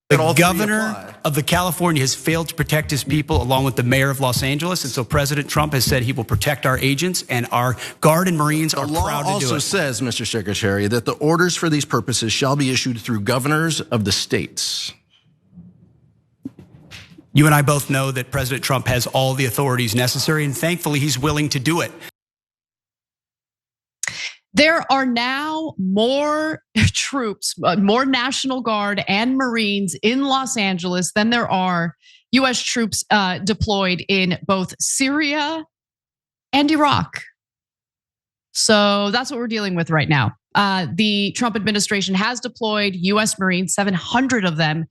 The governor of the California has failed to protect his people along with the mayor of Los Angeles. And so President Trump has said he will protect our agents, and our Guard and Marines are proud to do it. The law also says, Mr. Secretary, that the orders for these purposes shall be issued through governors of the states. You and I both know that President Trump has all the authorities necessary, and thankfully he's willing to do it. There are now more troops, more National Guard and Marines in Los Angeles than there are US troops deployed in both Syria and Iraq. So that's what we're dealing with right now. The Trump administration has deployed US Marines, 700 of them,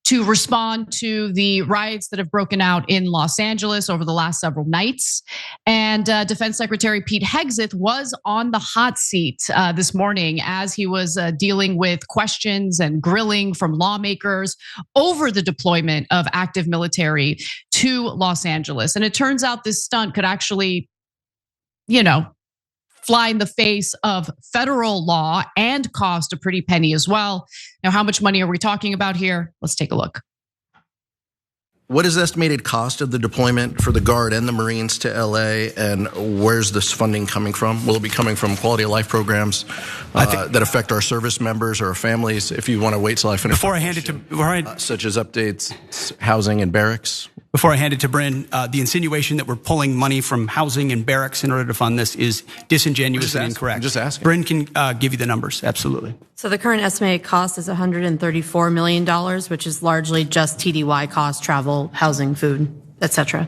to respond to the riots that have broken out in Los Angeles over the last several nights. And Defense Secretary Pete Hegseth was on the hot seat this morning as he was dealing with questions and grilling from lawmakers over the deployment of active military to Los Angeles. And it turns out this stunt could actually, fly in the face of federal law and cost a pretty penny as well. Now, how much money are we talking about here? Let's take a look. What is the estimated cost of the deployment for the Guard and the Marines to LA, and where's this funding coming from? Will it be coming from quality of life programs that affect our service members or our families? If you want to wait till I finish. Before I hand it to, such as updates, housing and barracks. Before I hand it to Bryn, the insinuation that we're pulling money from housing and barracks in order to fund this is disingenuous and incorrect. I'm just asking. Bryn can give you the numbers, absolutely. So the current estimated cost is $134 million, which is largely just TDY costs, travel, housing, food, etc.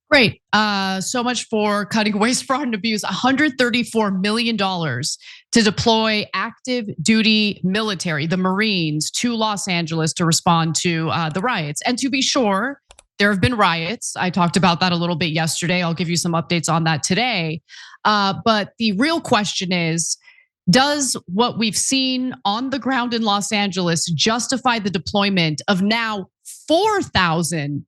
Great, so much for cutting waste, fraud, and abuse. $134 million to deploy active duty military, the Marines, to Los Angeles to respond to the riots. And to be sure, there have been riots. I talked about that a little bit yesterday. I'll give you some updates on that today. But the real question is, does what we've seen on the ground in Los Angeles justify the deployment of now 4,000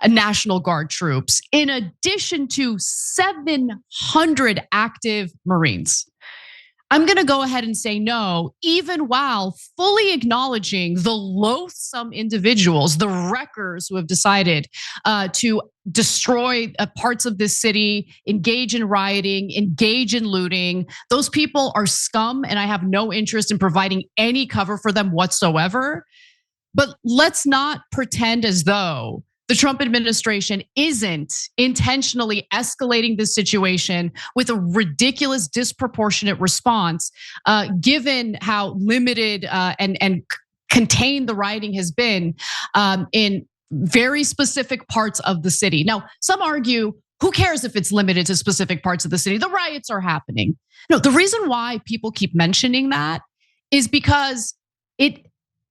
National Guard troops, in addition to 700 active Marines? I'm gonna go ahead and say no, even while fully acknowledging the loathsome individuals, the wreckers who have decided to destroy parts of this city, engage in rioting, engage in looting. Those people are scum, and I have no interest in providing any cover for them whatsoever. But let's not pretend as though the Trump administration isn't intentionally escalating this situation with a ridiculous, disproportionate response, given how limited and contained the rioting has been in very specific parts of the city. Now, some argue, who cares if it's limited to specific parts of the city? The riots are happening. No, the reason why people keep mentioning that is because it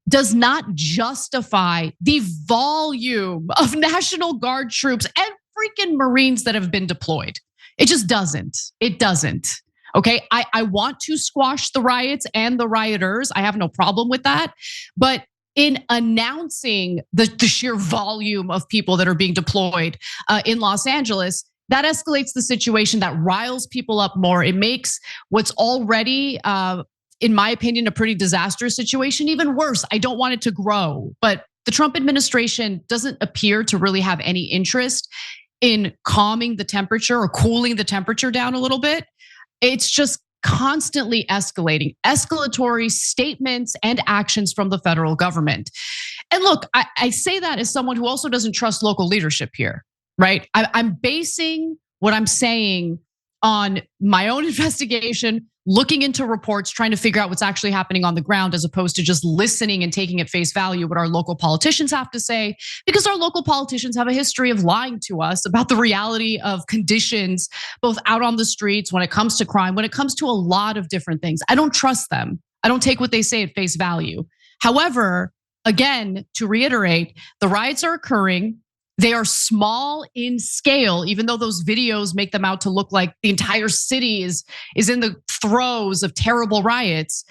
does not justify the volume of National Guard troops and freaking Marines that have been deployed. It just doesn't. It doesn't. Okay, I want to squash the riots and the rioters. I have no problem with that. But in announcing the sheer volume of people that are being deployed in Los Angeles, that escalates the situation, that riles people up more. It makes what's already, in my opinion, a pretty disastrous situation even worse. I don't want it to grow, but the Trump administration doesn't appear to really have any interest in calming the temperature or cooling the temperature down a little bit. It's just constantly escalating, escalatory statements and actions from the federal government. And look, I say that as someone who also doesn't trust local leadership here, right? I'm basing what I'm saying on my own investigation, looking into reports, trying to figure out what's actually happening on the ground, as opposed to just listening and taking at face value what our local politicians have to say, because our local politicians have a history of lying to us about the reality of conditions, both out on the streets, when it comes to crime, when it comes to a lot of different things. I don't trust them. I don't take what they say at face value. However, again, to reiterate, the riots are occurring. They are small in scale, even though those videos make them out to look like the entire city is in the throes of terrible riots.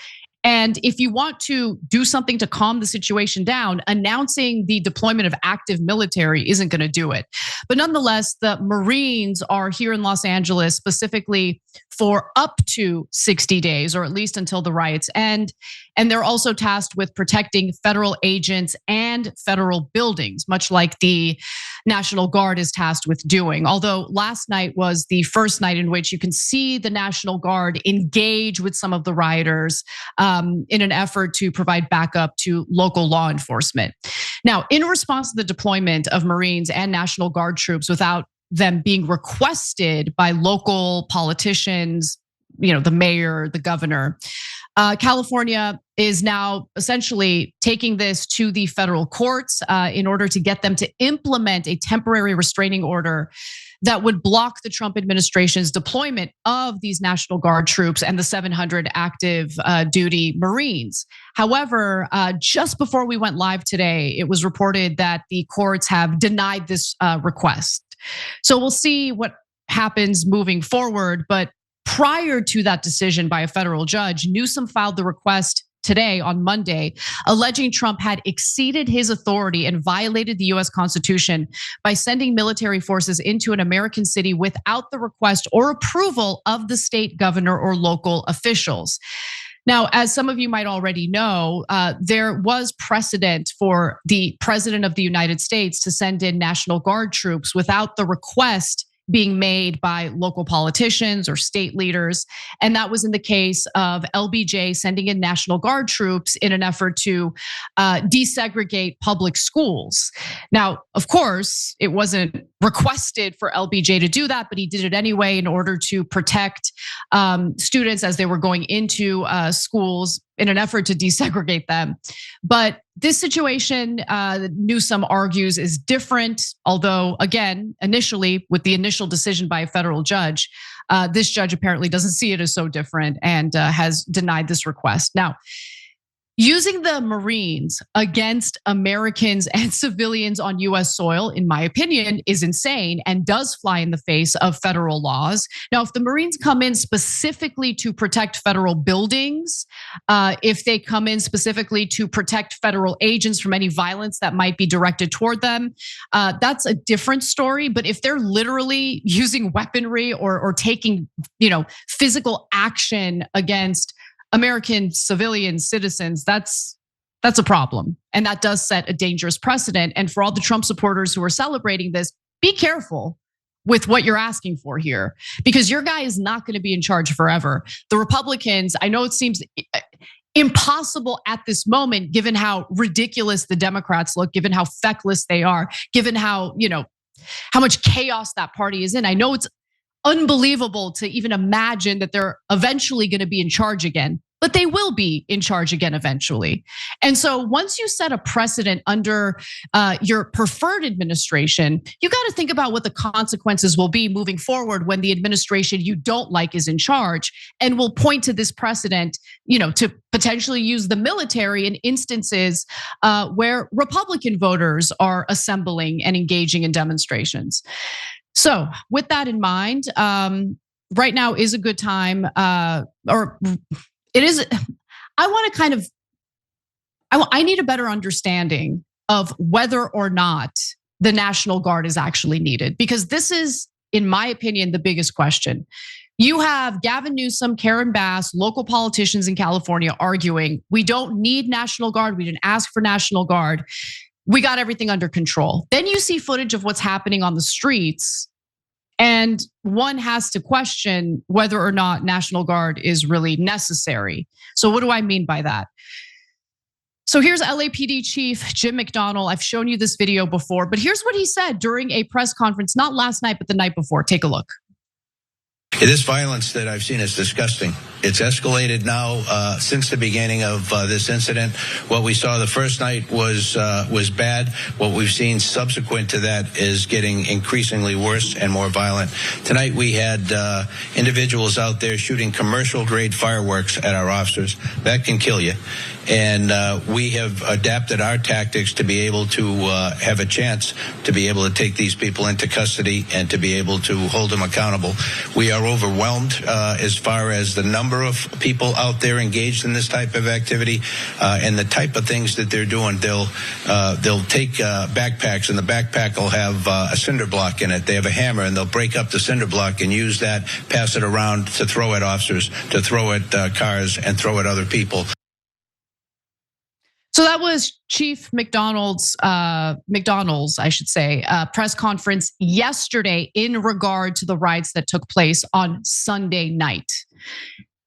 And if you want to do something to calm the situation down, announcing the deployment of active military isn't going to do it. But nonetheless, the Marines are here in Los Angeles specifically for up to 60 days, or at least until the riots end. And they're also tasked with protecting federal agents and federal buildings, much like the National Guard is tasked with doing. Although last night was the first night in which you can see the National Guard engage with some of the rioters in an effort to provide backup to local law enforcement. Now, in response to the deployment of Marines and National Guard troops without them being requested by local politicians, the mayor, the governor, California is now essentially taking this to the federal courts in order to get them to implement a temporary restraining order that would block the Trump administration's deployment of these National Guard troops and the 700 active duty Marines. However, just before we went live today, it was reported that the courts have denied this request. So we'll see what happens moving forward. But prior to that decision by a federal judge, Newsom filed the request today on Monday, alleging Trump had exceeded his authority and violated the US Constitution by sending military forces into an American city without the request or approval of the state governor or local officials. Now, as some of you might already know, there was precedent for the president of the United States to send in National Guard troops without the request being made by local politicians or state leaders. And that was in the case of LBJ sending in National Guard troops in an effort to desegregate public schools. Now, of course, it wasn't requested for LBJ to do that, but he did it anyway in order to protect students as they were going into schools in an effort to desegregate them. But this situation, Newsom argues, is different. Although, again, initially, with the initial decision by a federal judge, this judge apparently doesn't see it as so different and has denied this request. Now, using the Marines against Americans and civilians on US soil, in my opinion, is insane and does fly in the face of federal laws. Now, if the Marines come in specifically to protect federal buildings, if they come in specifically to protect federal agents from any violence that might be directed toward them, that's a different story. But if they're literally using weaponry or taking, physical action against American civilian citizens, that's a problem. And that does set a dangerous precedent. And for all the Trump supporters who are celebrating this, be careful with what you're asking for here, because your guy is not going to be in charge forever. The Republicans, I know it seems impossible at this moment, given how ridiculous the Democrats look, given how feckless they are, given how much chaos that party is in. I know it's unbelievable to even imagine that they're eventually going to be in charge again, but they will be in charge again eventually. And so once you set a precedent under your preferred administration, you got to think about what the consequences will be moving forward when the administration you don't like is in charge, and will point to this precedent, to potentially use the military in instances where Republican voters are assembling and engaging in demonstrations. So with that in mind, right now is a good time, or it is, I want to kind of, I need a better understanding of whether or not the National Guard is actually needed, because this is, in my opinion, the biggest question. You have Gavin Newsom, Karen Bass, local politicians in California arguing, we don't need National Guard, we didn't ask for National Guard. We got everything under control. Then you see footage of what's happening on the streets, and one has to question whether or not National Guard is really necessary. So what do I mean by that? So here's LAPD Chief Jim McDonnell. I've shown you this video before, but here's what he said during a press conference, not last night, but the night before. Take a look. This violence that I've seen is disgusting. It's escalated now since the beginning of this incident. What we saw the first night was bad. What we've seen subsequent to that is getting increasingly worse and more violent. Tonight we had individuals out there shooting commercial-grade fireworks at our officers. That can kill you. And we have adapted our tactics to be able to have a chance to be able to take these people into custody and to be able to hold them accountable. We are overwhelmed as far as the number number of people out there engaged in this type of activity, and the type of things that they're doing. They'll take backpacks, and the backpack will have a cinder block in it. They have a hammer, and they'll break up the cinder block and use that, pass it around to throw at officers, to throw at cars, and throw at other people. So that was Chief McDonald's, I should say, press conference yesterday in regard to the riots that took place on Sunday night.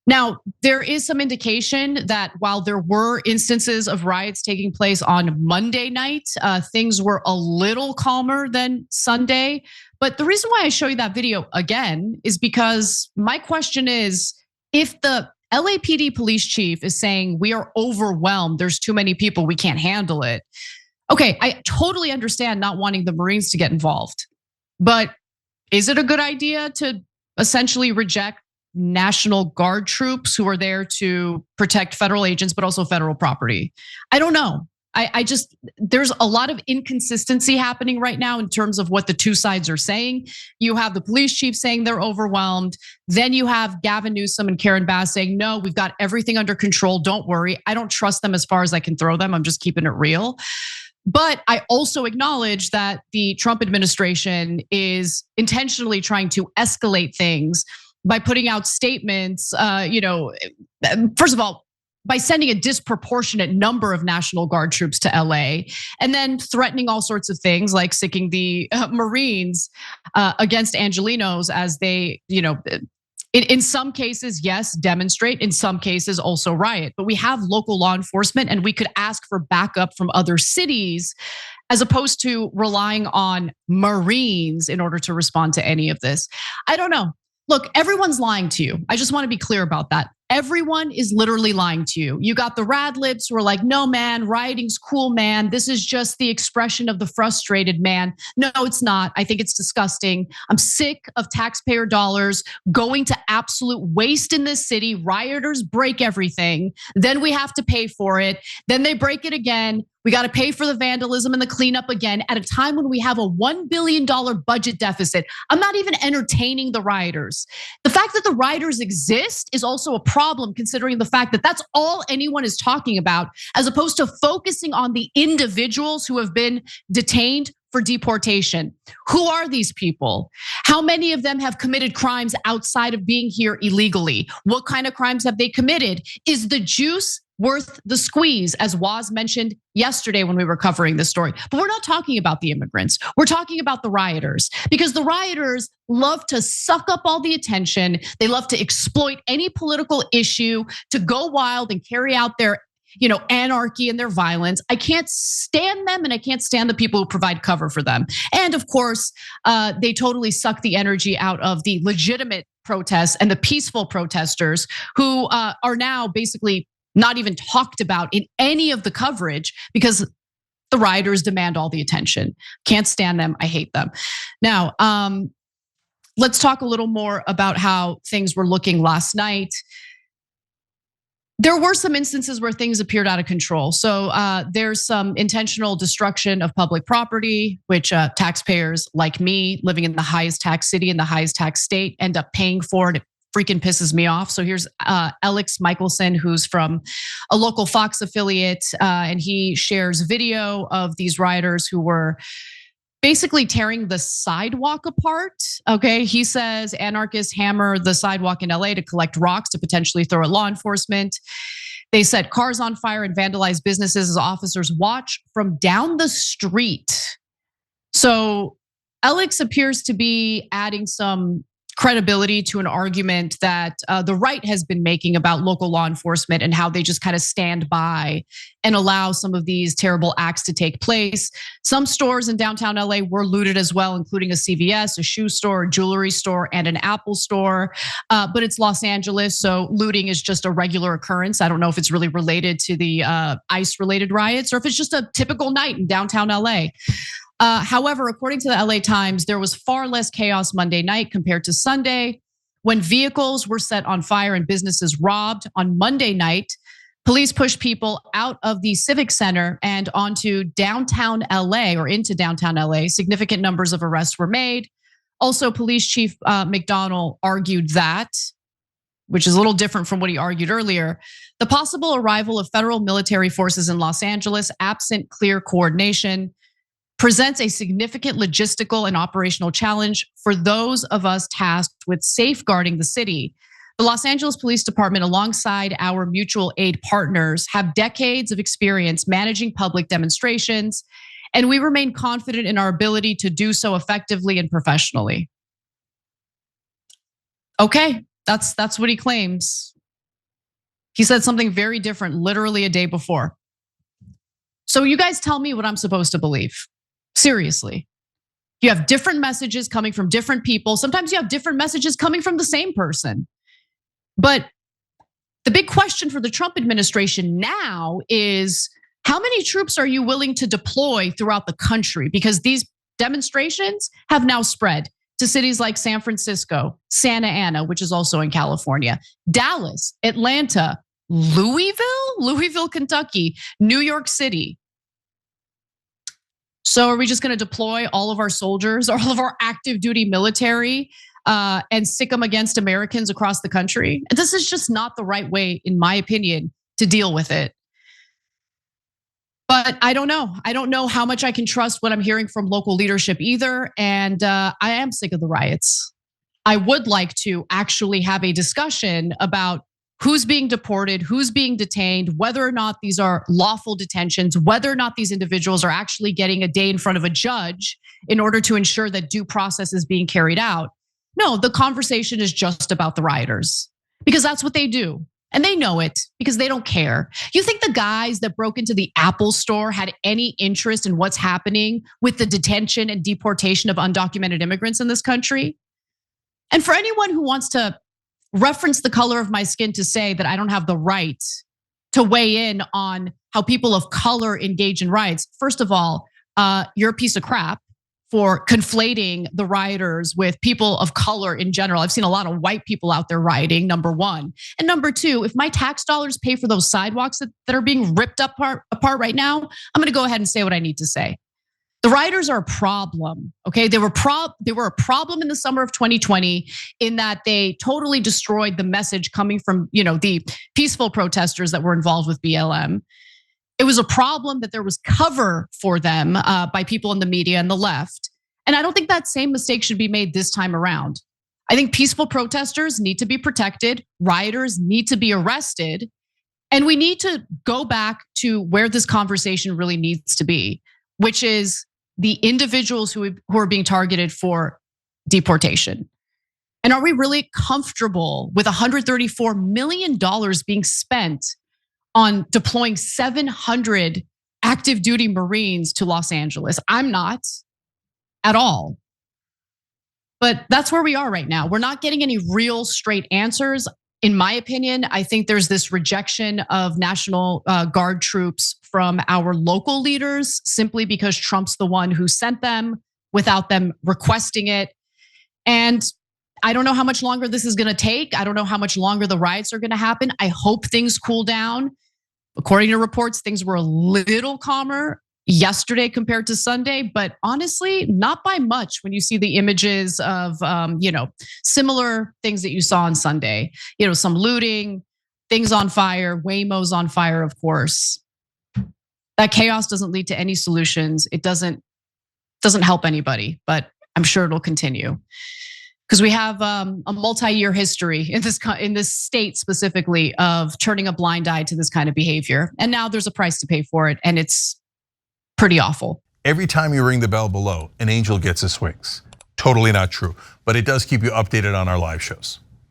Now, there is some indication that while there were instances of riots taking place on Monday night, things were a little calmer than Sunday. But the reason why I show you that video again is because my question is, if the LAPD police chief is saying we are overwhelmed, there's too many people, we can't handle it. Okay, I totally understand not wanting the Marines to get involved. But is it a good idea to essentially reject National Guard troops who are there to protect federal agents, but also federal property? I don't know. I just, there's a lot of inconsistency happening right now in terms of what the two sides are saying. You have the police chief saying they're overwhelmed. Then you have Gavin Newsom and Karen Bass saying, no, we've got everything under control. Don't worry. I don't trust them as far as I can throw them. I'm just keeping it real. But I also acknowledge that the Trump administration is intentionally trying to escalate things by putting out statements, first of all, by sending a disproportionate number of National Guard troops to LA, and then threatening all sorts of things like sicking the Marines against Angelenos as they, in some cases, yes, demonstrate, in some cases also riot. But we have local law enforcement, and we could ask for backup from other cities as opposed to relying on Marines in order to respond to any of this. I don't know. Look, everyone's lying to you. I just want to be clear about that. Everyone is literally lying to you. You got the rad libs who are like, no, man, rioting's cool, man. This is just the expression of the frustrated man. No, it's not. I think it's disgusting. I'm sick of taxpayer dollars going to absolute waste in this city. Rioters break everything. Then we have to pay for it. Then they break it again. We got to pay for the vandalism and the cleanup again at a time when we have a $1 billion budget deficit. I'm not even entertaining the rioters. The fact that the rioters exist is also a problem, considering the fact that that's all anyone is talking about, as opposed to focusing on the individuals who have been detained for deportation. Who are these people? How many of them have committed crimes outside of being here illegally? What kind of crimes have they committed? Is the juice worth the squeeze, as Waz mentioned yesterday when we were covering this story? But we're not talking about the immigrants. We're talking about the rioters, because the rioters love to suck up all the attention. They love to exploit any political issue to go wild and carry out their anarchy and their violence. I can't stand them, and I can't stand the people who provide cover for them. And of course, they totally suck the energy out of the legitimate protests and the peaceful protesters who are now basically not even talked about in any of the coverage because the rioters demand all the attention. Can't stand them. I hate them. Now, let's talk a little more about how things were looking last night. There were some instances where things appeared out of control. So there's some intentional destruction of public property, which taxpayers like me living in the highest tax city in the highest tax state end up paying for, and it freaking pisses me off. So here's Alex Michelson, who's from a local Fox affiliate, and he shares video of these rioters who were basically tearing the sidewalk apart. Okay, he says anarchists hammer the sidewalk in LA to collect rocks to potentially throw at law enforcement. They set cars on fire and vandalized businesses as officers watch from down the street. So Alex appears to be adding some credibility to an argument that the right has been making about local law enforcement and how they just kind of stand by and allow some of these terrible acts to take place. Some stores in downtown LA were looted as well, including a CVS, a shoe store, a jewelry store, and an Apple store. But it's Los Angeles, so looting is just a regular occurrence. I don't know if it's really related to the ICE-related riots or if it's just a typical night in downtown LA. However, according to the LA Times, there was far less chaos Monday night compared to Sunday, when vehicles were set on fire and businesses robbed. On Monday night, police pushed people out of the Civic Center and onto downtown LA or into downtown LA. Significant numbers of arrests were made. Also, Police Chief McDonnell argued that which is a little different from what he argued earlier, the possible arrival of federal military forces in Los Angeles, absent clear coordination, presents a significant logistical and operational challenge for those of us tasked with safeguarding the city. The Los Angeles Police Department, alongside our mutual aid partners, have decades of experience managing public demonstrations, and we remain confident in our ability to do so effectively and professionally. Okay, that's what he claims. He said something very different literally a day before. So you guys tell me what I'm supposed to believe. Seriously. You have different messages coming from different people. Sometimes you have different messages coming from the same person. But the big question for the Trump administration now is, how many troops are you willing to deploy throughout the country? Because these demonstrations have now spread to cities like San Francisco, Santa Ana, which is also in California, Dallas, Atlanta, Louisville, Kentucky, New York City. So are we just gonna deploy all of our soldiers, all of our active duty military, and stick them against Americans across the country? This is just not the right way, in my opinion, to deal with it. But I don't know. I don't know how much I can trust what I'm hearing from local leadership either. And I am sick of the riots. I would like to actually have a discussion about who's being deported, who's being detained, whether or not these are lawful detentions, whether or not these individuals are actually getting a day in front of a judge in order to ensure that due process is being carried out. No, the conversation is just about the rioters, because that's what they do. And they know it because they don't care. You think the guys that broke into the Apple store had any interest in what's happening with the detention and deportation of undocumented immigrants in this country? And for anyone who wants to reference the color of my skin to say that I don't have the right to weigh in on how people of color engage in riots, first of all, you're a piece of crap for conflating the rioters with people of color in general. I've seen a lot of white people out there rioting, number one. And number two, if my tax dollars pay for those sidewalks that are being ripped apart right now, I'm gonna go ahead and say what I need to say. The rioters are a problem, okay? They were a problem in the summer of 2020 in that they totally destroyed the message coming from, the peaceful protesters that were involved with BLM. It was a problem that there was cover for them by people in the media and the left. And I don't think that same mistake should be made this time around. I think peaceful protesters need to be protected, rioters need to be arrested, and we need to go back to where this conversation really needs to be, which is the individuals who are being targeted for deportation. And are we really comfortable with $134 million being spent on deploying 700 active duty Marines to Los Angeles? I'm not at all. But that's where we are right now. We're not getting any real straight answers. In my opinion, I think there's this rejection of National Guard troops from our local leaders simply because Trump's the one who sent them without them requesting it. And I don't know how much longer this is gonna take. I don't know how much longer the riots are gonna happen. I hope things cool down. According to reports, things were a little calmer yesterday compared to Sunday, but honestly, not by much when you see the images of similar things that you saw on Sunday. Some looting, things on fire, Waymos on fire, of course. That chaos doesn't lead to any solutions. It doesn't help anybody, but I'm sure it'll continue. Because we have a multi-year history in this state specifically of turning a blind eye to this kind of behavior. And now there's a price to pay for it, and it's pretty awful. Every time you ring the bell below, an angel gets his wings. Totally not true, but it does keep you updated on our live shows.